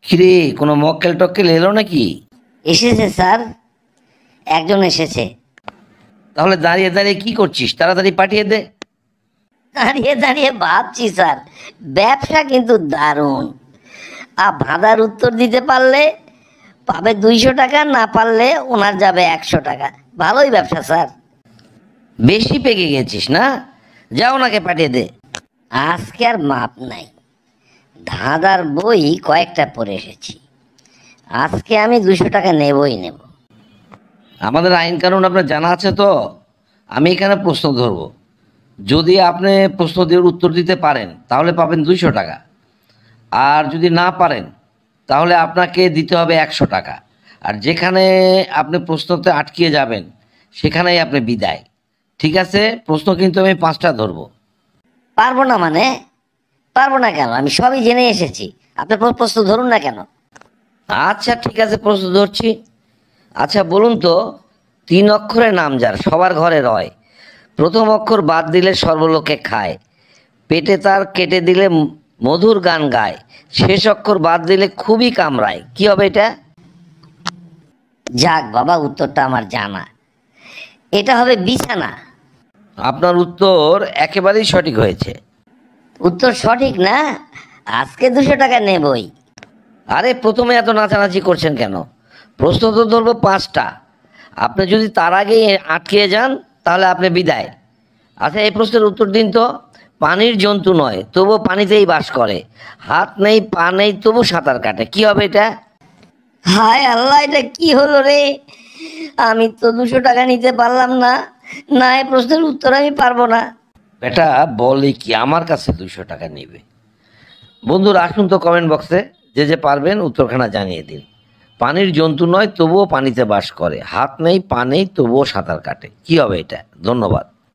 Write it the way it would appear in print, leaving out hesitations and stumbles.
কিরে, কোনো মক্কেল টক্কেল এলো নাকি? এসেছে স্যার, একজন এসেছে। তাহলে দাঁড়িয়ে দাঁড়িয়ে কি করছিস? তাড়াতাড়ি পাঠিয়ে দে। দাঁড়িয়ে দাঁড়িয়ে ভাবছি স্যার, ব্যবসা কিন্তু দারুণ। ভাদার উত্তর দিতে পারলে পাবে 200 টাকা, না পারলে ওনার যাবে 100 টাকা। ভালোই ব্যবসা স্যার। বেশি পেকে গেছিস না? যা ওনাকে পাঠিয়ে দে। আজকে আর মাপ নাই, ধাঁধার বই কয়েকটা পড়ে এসেছি। আজকে আমি 200 টাকা নেবই নেব। আমাদের আইন কানুন আপনার জানা আছে তো? আমি এখানে প্রশ্ন ধরবো, যদি আপনি প্রশ্ন দিয়ে উত্তর দিতে পারেন তাহলে পাবেন 200 টাকা, আর যদি না পারেন তাহলে আপনাকে দিতে হবে 100 টাকা। আর যেখানে আপনি প্রশ্নতে আটকিয়ে যাবেন সেখানেই আপনি বিদায়। ঠিক আছে? প্রশ্ন কিন্তু আমি 5টা ধরবো। পারবো না মানে? পারবো না কেন? আমি সবই জেনে এসেছি। আপনি প্রশ্ন ধরুন না কেন? আচ্ছা ঠিক আছে, প্রশ্ন ধরছি। আচ্ছা বলুন তো, 3 অক্ষরের নাম যার সবার ঘরে রয়, প্রথম অক্ষর বাদ দিলে সর্বলোকে খায়, পেটে তার কেটে দিলে মধুর গান গায়, শেষ অক্ষর বাদ দিলে খুবই কামড়ায়, কি হবে এটা? যাক বাবা, উত্তরটা আমার জানা। এটা হবে বিছানা। আপনার উত্তর একেবারেই সঠিক হয়েছে। উত্তর সঠিক না? আজকে 200 টাকা নেবই। আরে প্রথমে এত নাচানাচি করছেন কেন? প্রশ্ন তো ধরবো 5টা, আপনি যদি তার আগেই আটকে যান তাহলে আপনি বিদায়। আচ্ছা এই প্রশ্নের উত্তর দিন তো। পানির জন্তু নয় তবু পানিতেই বাস করে, হাত নেই পা নেই তবু সাঁতার কাটে, কি হবে এটা? হায় আল্লাহ, এটা কি হলো রে? আমি তো 200 টাকা নিতে পারলাম না। না, এই প্রশ্নের উত্তর আমি পারবো না। বেটা বলে কি আমার কাছে 200 টাকা নেবে? বন্ধুরা আসুন তো কমেন্ট বক্সে, যে যে পারবেন উত্তরখানা জানিয়ে দিন। পানির জন্তু নয় তবুও পানিতে বাস করে, হাত নেই পা নেই তবুও সাঁতার কাটে, কি হবে এটা? ধন্যবাদ।